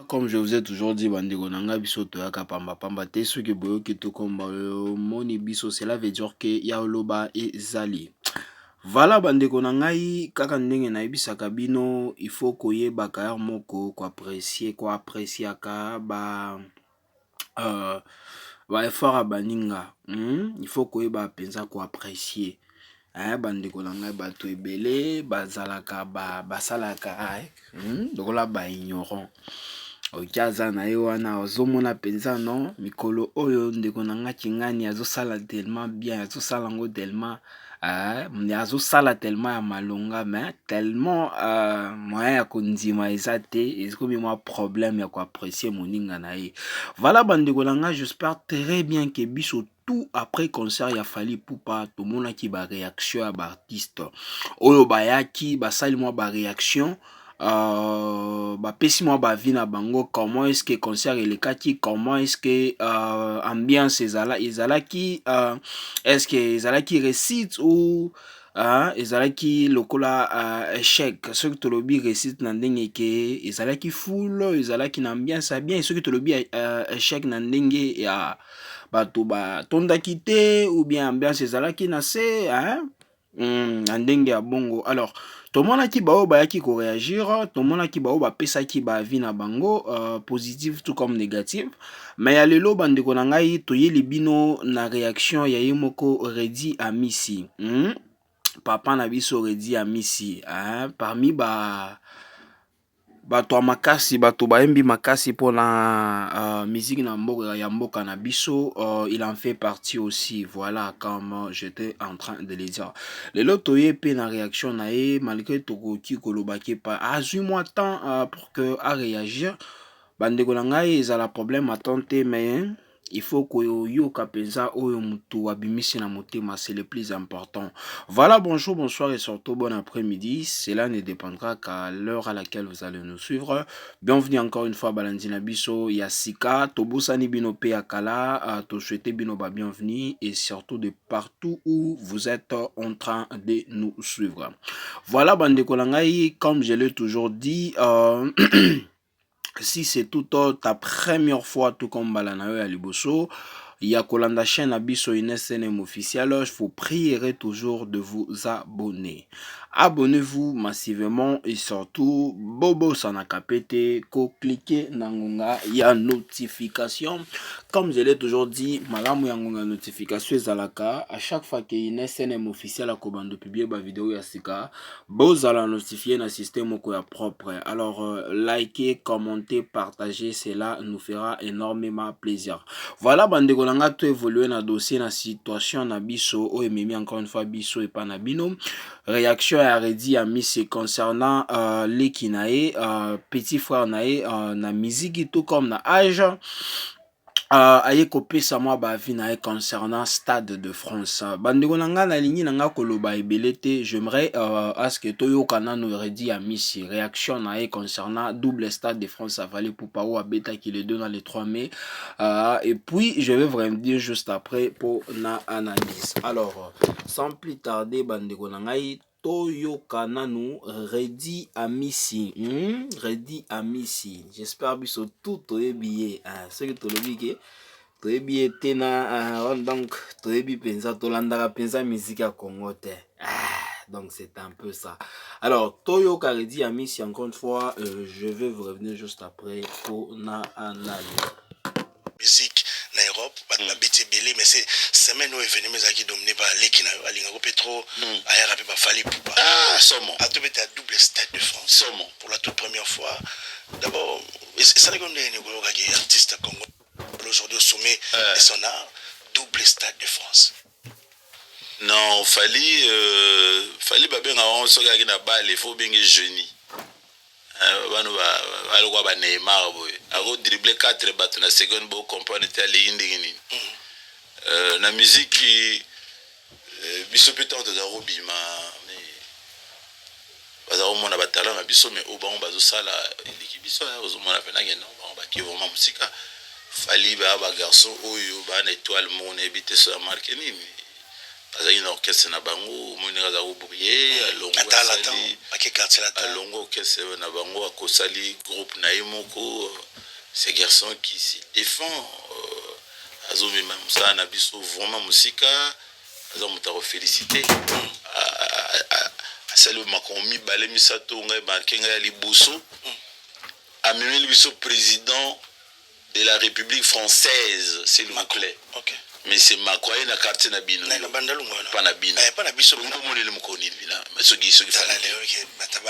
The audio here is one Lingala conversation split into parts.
comme je vous ai toujours dit, bandeko nanga biso toyaka pamba pamba te soki boyoki tokomba moni biso, cela veut dire que ya oloba ezali. Voilà bandeko na ngai kaka ndenge nayebisaka bino, il faut koyebaka ya moko ko apprécier ka ba effort ya baninga. Il faut koyeba penza ko apprécier. Bandeko na ngai bato ebele bazalaka basalaka lokola ba ignorant. Okiaza na ye wana ozomona penza non mikolo oyo ndeko na nga kingani azosala tellement bien, azosala ngo tellement azosala tellement ya malonga, mais tellement moyen ya kondima eza te, ekomi mwa problème ya koapprécier moninga na ye. Voilà bandeko na nga, j'espère très bien que biso tout après concert ya Fally Ipupa tomonaki ba réaction ya ba artiste oyo bayaki basali mwa ba réaction bapesi mwa bavi na bango, comment est-ce que concert elekaki, comment est-ce que ambiance ezalaki, est-ce que ezalaki réussite ou ezalaki lokola échec. Soki tolobi réussite na ndenge ke ezalaki full, ezalaki na ambiance ya bien, soki tolobi échec na ndenge ya bato batondaki te ou bien ambiance ezalaki na se na ndenge ya bongo. Alors tomonaki bao bayaki ko réagir, tomonaki bao bapesaki ba avis na bango positif tout comme négatif, mais ya lelo bandeko na ngai toyeli bino na réaction ya ye moko Redi Amisi. Papa na biso Redi Amisi, parmi bato ya makasi, bato baembi makasi pona musique na mboka ya mboka na biso, il en fait partie aussi. Voilà, comme j'étais en train de le dire. Lelo toye pe na réaction na ye, malgré tokoki kolobaki pa azui moi temps pour que a réagir. Bandeko na ngai ezala problème attente, mais il faut koyoka penza oyo mutu abimisi na motema, c'est le plus important. Voilà, bonjour, bonsoir et surtout bon après-midi. Cela ne dépendra qu'à l'heure à laquelle vous allez nous suivre. Bienvenue encore une fois Balandina Biso Yasika, Tobusani Bino Peakala, to souhaiter Bino ba bienvenue et surtout de partout où vous êtes en train de nous suivre. Voilà Bandeko Langai, comme je l'ai toujours dit, si c'est tout ta première fois tout comme Balanayo ya Liboso, il y a Kolanda chaîne Abiso SNM officiel, je vous prierai toujours de vous abonner. Abonnez-vous massivement et surtout Bobo Sanakapete, cliquez nangonga ya notification. Comme je l'ai toujours dit, malamu yangonga notification ezalaka à chaque fois que une SNM officiel a commandé publier ba vidéo ya sika, bozala notifier na système moko ya propre. Alors likez, commentez, partagez, cela nous fera énormément plaisir. Voilà bandeko nanga to évoluer na dossier na situation na biso o ememi encore une fois biso et pas na bino. Réaction à Redi Amisi concernant Leki nae, petit frère nae na musique tout comme na âge. Aye kopesa mwa bavi na ye concernant Stade de France. Bandeko nanga na lingi nanga koloba ebele te, j'aimerais à ce que toyoka nano Redi Amisi réaction na ye concernant double Stade de France à Fally Ipupa ou abeta qui le 2 dans les 3 mai. Et puis je vais vraiment dire juste après pour na analyse. Alors sans plus tarder bandeko nanga toyoka nanu Redi Amisi. Redi Amisi. J'espère biso tout toyebiye. Ce que tolobike toyebiye tena donc toyebi penza tolandaka penza musique ya Congo te. Donc c'est un peu ça. Alors toyoka Redi Amisi encore une fois, je vais vous revenir juste après pour na analyse. Musique na Europe, ba beti belé, mais c'est semaine où événement qui dominé par Leki na alinga ko petro aya rapé ba Fally Ipupa. Somo. A to beta double Stade de France. Somo pour la toute première fois. D'abord, ça n'est comme des artistes congolais aujourd'hui au sommet de son art, double Stade de France. Non, Fally babenga on so ga na balle, faut bien génie. Bano ba lo ba Neymar boy. Ako dribbler 4 bateaux na seconde bo comprendre te ali indingini. Na musique biso petant de robima mais bazaro mona ba talent na biso mais oba on bazo sala l'équipe biso ozo mona pena ngeno ba ki vraiment musika Fally ba garçon oyo ba na étoile mon ebité sur marque nini. Parce qu'il y a un orchestre na bango, mon nègre a oublié, alongo orchestre na bango a kosali groupe na imoko, ce garçon qui se défend. Azomema musana biso vraiment musika. Azomutaro félicité. Asalo makomi balé misato ngai marqué ngai liboso. Amemeli biso président de la République française, s'il vous plaît. OK. Mais c'est Macron na quartier na bino. Na bandalungu wana. Pas na bino. Pas na biso. Ngo molele mukoni bila. Soki OK.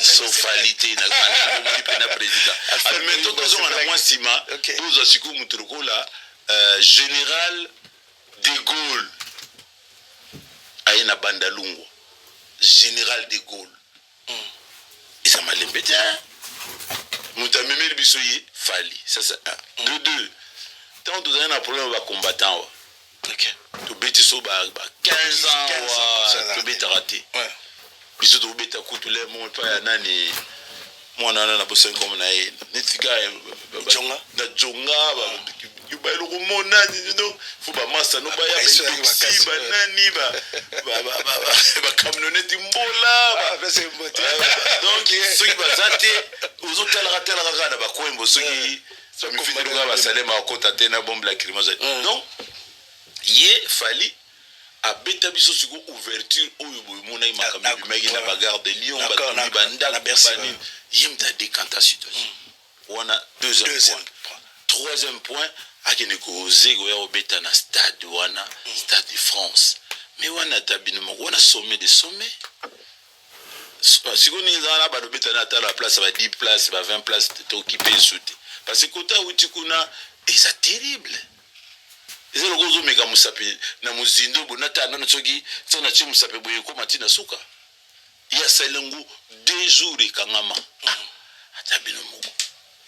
So falité na na président. Alors maintenant nous on a moins sima. Nous asiku muturuko là général de Gaulle. Aina bandalungu. Général de Gaulle. Isa malembete. Mutamemeli biso yi fali. Ça c'est un. De deux. Tant tu as un problème avec combattant. OK. Tu bêtis so ba 15 ans tu bêtis raté. Ouais. Biso tu bêtis kutu le mon pa ya nani mwana na bosen comme na ye. Netika Jonga. Na jonga ba yuba lo mona no faut ba massa no ba ya ba nani ba camionnette mbola ba c'est mbote. Donc ceux qui va zate aux autres la na ba kwembo ceux qui ça me fait de ba salema akota tena bombe lacrymogène. Donc Yé fali a beta biso suko ouverture oyo boy mona imakami bimaki na bagarre de Lyon ba banda la Bersani yim ta décantation. On a deuxième point. Troisième point akene ko zego ya beta na stade wana stade de France. Mais wana tabino wana sommet de sommet. Siko ni za la ba beta na ta la place ba 10 places ba 20 places to occupé souté. Parce que kota uti kuna c'est terrible. C'est le gros méga musapi na muzindo bonata na tsogi tsona chi musapi boye ko matina suka ya selengu 2 jours ikangama atabino moko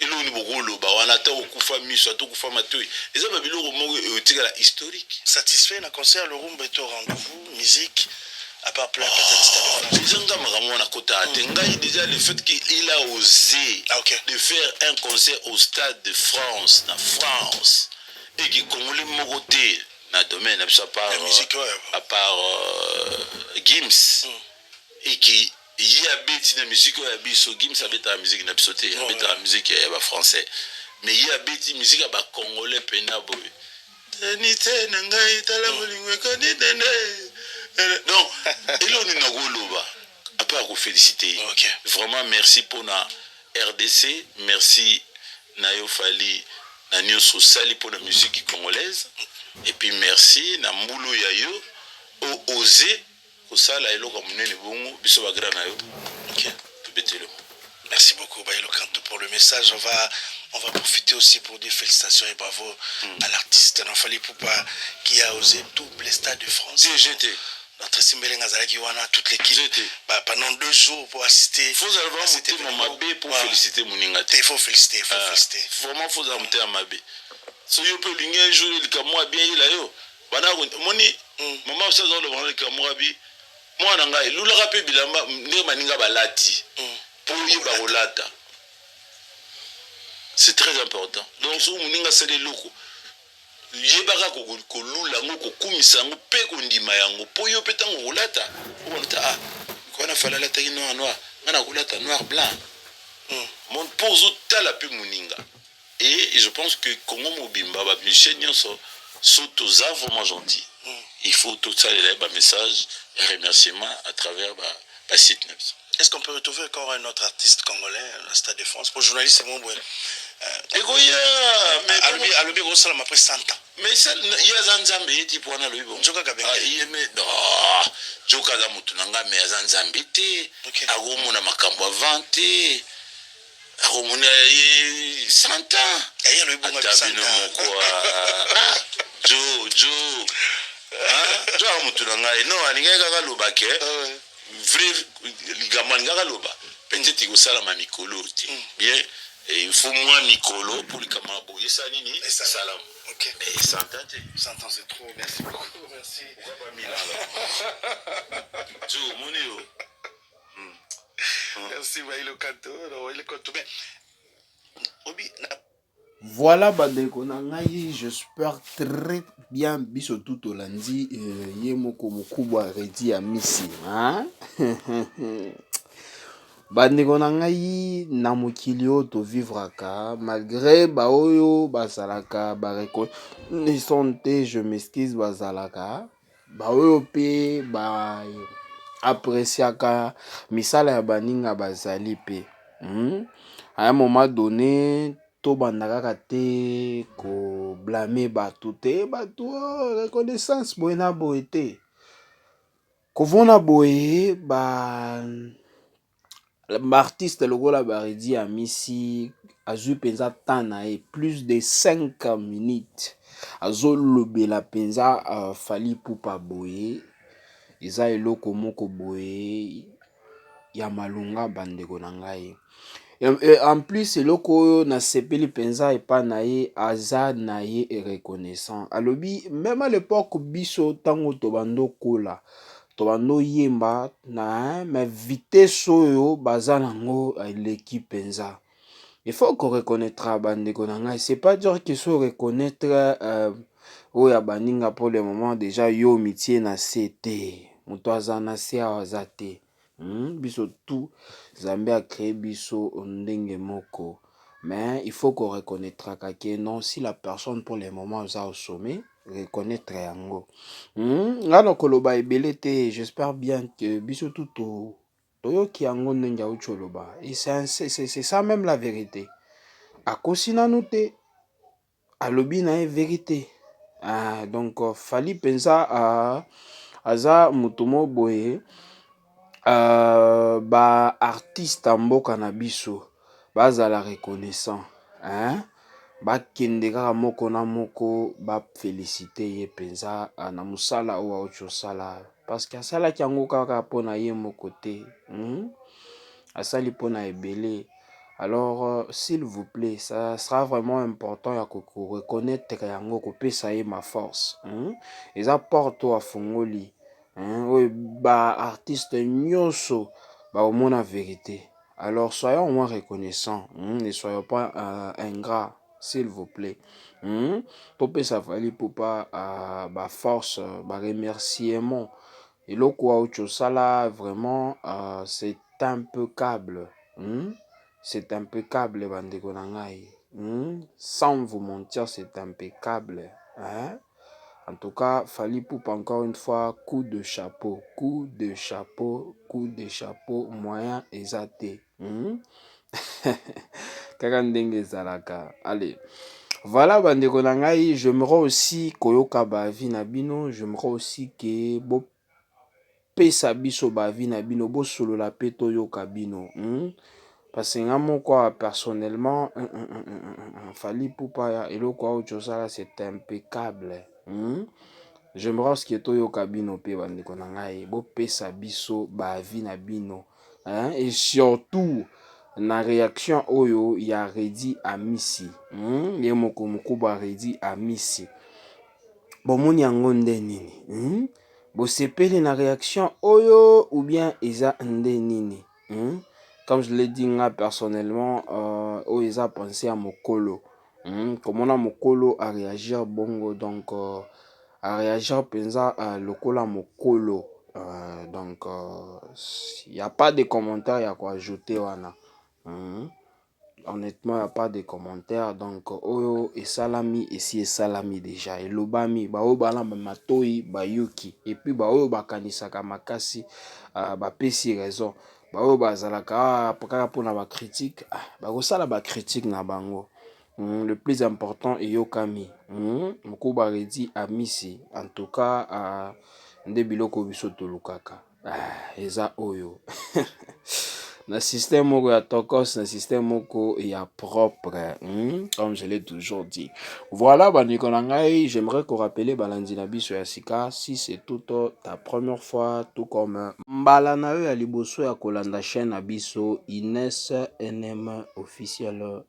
ilo ni bogolo ba wana ta okufa miso to kufa matoi eza ba biloko moko etikala historique satisfait na concert le Rumba est au rendez-vous musique à part plein peut-être déjà on a kota ngai déjà le fait qu'il a osé de faire un concert au stade de France na France et qui congolais mogoté na domaine à part Gims et qui y habite na musique ya biso Gims habite la musique na bisoté habite la musique ya français mais y habite musique ya ba congolais pena boy ni tena ngai tala bolingwe kani dene donc elo ni nagoloba à part vous féliciter vraiment merci pour na RDC merci na yo fali na nyoso sali pour la musique congolaise et puis merci na mbulu ya yo o osé ko sala eloko munene bongo biso ba grand na yo to betelo. Merci beaucoup Bayelo Kanto pour le message. On va profiter aussi pour dire félicitations et bravo à l'artiste Nafali Poupa qui a osé double stade de France. CGT. Notre Simbelenga Zalaki Wana, toute l'équipe pendant 2 jours pour assister. Il faut avoir monté mon mabé pour féliciter mon ingate. Il faut féliciter, il faut féliciter. Vraiment, il faut monter à mabé. Si vous pouvez l'ingé jouer le camois bien, il a yo. Bana moni, maman ça dans le vent le camois bi. Moi nanga, lula rapé bilamba, ne maninga balati. Pour y barolata. C'est très important. Donc, si vous moninga c'est les locaux. Yebaka ko lula ngo ko kumisa ngo pe ko ndima yango po yo petango kolata o nta ko na fala la tagi noir noir ngana kolata noir blanc mon pozo tala pe muninga et je pense que Congo mobimba ba Michel Nyonso soto za vraiment gentil il faut tout ça les ba message et remerciement à travers ba site. Est-ce qu'on peut retrouver encore un autre artiste congolais à Stade de France pour journaliste mon bon mais alobi ko sala après 100 ans mais ça il y a Zanzambe ti pour na lobi bon Joka Kabenge mais Joka za mutu nanga mais Zanzambe te agomo na makambo avante agomo na 100 ans ayi lobi bonga 100 ans jo jo mutu nanga non alinga kaka lobake vrai ligamani kaka loba peut-être ko sala ma mikolo bien. Et il faut moins Nicolo pour le Kamabo. Et ça, Nini, et salam. Ok. Mais 100 ans, 100 ans, c'est trop. Merci beaucoup. Merci. Pourquoi pas 1000 ans là? Tu Merci, Bayelo Kanto. Il est content. Obi, voilà bandeko na ngai, j'espère très bien biso tout olandi ye moko mukubwa redi ya misi hein. bandeko na ngai na mokili oyo tovivraka malgré baoyo bazalaka bareconnaissant te, je m'excuse, bazalaka baoyo mpe apresiaka misala ya baninga bazali mpe à un moment donné tobanda kaka te koblame bato te, bato reconnaissance boye na boye te kovona boye baartiste lokola baredi ya misi azwi mpenza temps na ye plus de 5 minutes azolobela mpenza Fally Ipupa boye eza eloko moko boye ya malunga bandeko na ngai. En plus eloko oyo nasepeli mpenza epa na ye aza na ye reconnaissant alobi même à l'époque biso ntango tobando kola tobando yemba na mais vitesse oyo baza nango eleki mpenza. Il faut qu'on reconnaîtra bandeko na ngai, c'est pas dire qu'il faut reconnaître oyo baninga pour le moment déjà yo mitie na se te moto aza na se awa aza te. Biso tout Zambé a créé biso ndenge moko, mais il faut qu'on reconnaîtra que non, si la personne pour le moment est au sommet, reconnaître yango. Ngana koloba ebele te, j'espère bien que biso tout toyoki yango ndenge auti oloba, et c'est ça même la vérité. Akosi nanu te alobi na ye vérité. Donc Fally penza aza moto mo boye ba artiste mboka na biso bazala reconnaissant bakende kaka moko na moko bafélicité ye mpenza na mosala oyo auti osala parce que asalaki yango kaka mpona ye moko te, asali mpona ebele. Alors s'il vous plaît, ça sera vraiment important ya reconnaître yango kopesa ye ma force. Eza porte oyo afungoli oyo baartiste nyonso baomona vérité. Alors soyons au moins reconnaissants, ne soyons pas ingrats, s'il vous plaît. Topesa Fally Ipupa ba force, ba remerciement. Eloko auti osala vraiment c'est impeccable. C'est impeccable bandeko na ngai. Sans vous mentir, c'est impeccable. En tout cas, Fally Ipupa encore une fois, coup de chapeau, coup de chapeau, coup de chapeau, moyen ezate. Kaka ndenge ezalaka. Allez. Voilà bandeko na ngai, j'aimerais aussi koyoka ba vie na bino, j'aimerais aussi que bo pesa biso ba vie na bino, bo solola pe toyoka bino. Parce que nga moko personnellement Fally Ipupa eloko auti osala c'est impeccable. J'aimerais ce que toyoka bino pe bandeko na ngai bo pesa biso ba vie na bino, et surtout na réaction oyo ya Redi Amisi, ye moko mokuba Redi Amisi bomoni yango nde nini, bosepeli na réaction oyo ou bien eza nde nini? Comme je l'ai dit nga personnellement oyo eza pensé à mokolo, komona mokolo a réagir bongo, donc a réagir penza lokola mokolo, donc y a pas de commentaires ya ko ajouter wana. Honnêtement y a pas de commentaires, donc oyo esalami esi esalami déjà elobami baoyo balamba matoi bayuki, et puis baoyo bakanisaka makasi bapesi raison, baoyo bazalaka kaka mpona bacritique bakosala bacritique na bango. Le plus important eyokami, mokuba Redi Amisi en tout cas nde biloko biso tolukaka eza oyo. Na système moko ya tokos, na système moko ya propre, comme je l'ai toujours dit. Voilà bandeko na ngai, j'aimerais qu'on rappelle balandi na biso ya sika, si c'est tout ta première fois, tout comme mbala na yo ya liboso ya kolanda chaîne na biso Ines NM officiel,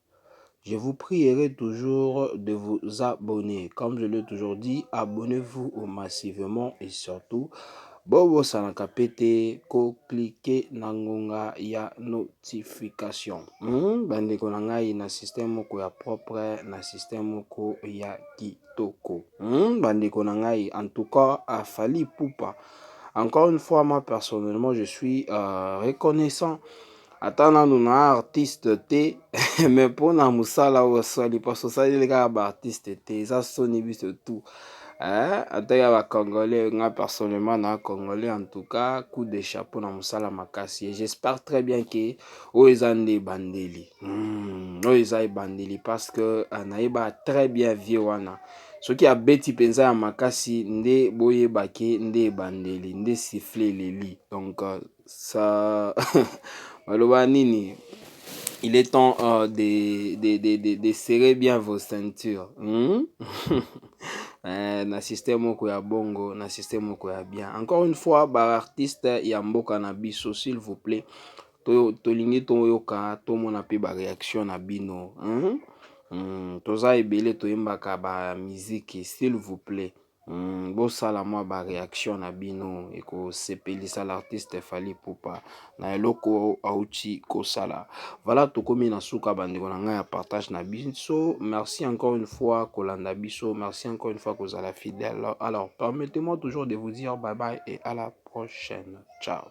je vous prierai toujours de vous abonner. Comme je l'ai toujours dit, abonnez-vous massivement et surtout bobo sanaka pete ko cliquer na ngonga ya notification. Bandeko na ngai na système moko ya propre, na système moko ya kitoko. Bandeko na ngai, en tout cas à Fally Ipupa. Encore une fois, moi personnellement, je suis reconnaissant ata nanu na artiste te mais mpona mosala oyo osali parce osaleli kaka baartiste te eza soni biso tout. Ataka bacongolais nga personnellement na congolais en tout cas coup de chapeau na mosala makasi et j'espère très bien que oyo eza nde ebandeli oyo eza ebandeli parce que nayeba très bien vie wana soki abeti mpenza ya makasi nde boyebake nde ebandeli nde siffle eleli donc ça maloba nini il est temps de serrer bien vos ceintures. Na système moko ya bongo, na système moko ya bien. Encore une fois, artiste ya mboka na biso, s'il vous plaît. Tolingi toyoka, tomona pe ba réaction na bino. Toza ebele toyembaka ba musique, s'il vous plaît. Bosala mwa ba réaction na bino eko sepelisa l'artiste Fally Ipupa na eloko auti kosala. Voilà tokomi na suka bandeko na ngai ya partage na biso. Merci encore une fois kolanda biso, merci encore une fois kozala fidèle. Alors permettez-moi toujours de vous dire bye bye et à la prochaine. Ciao.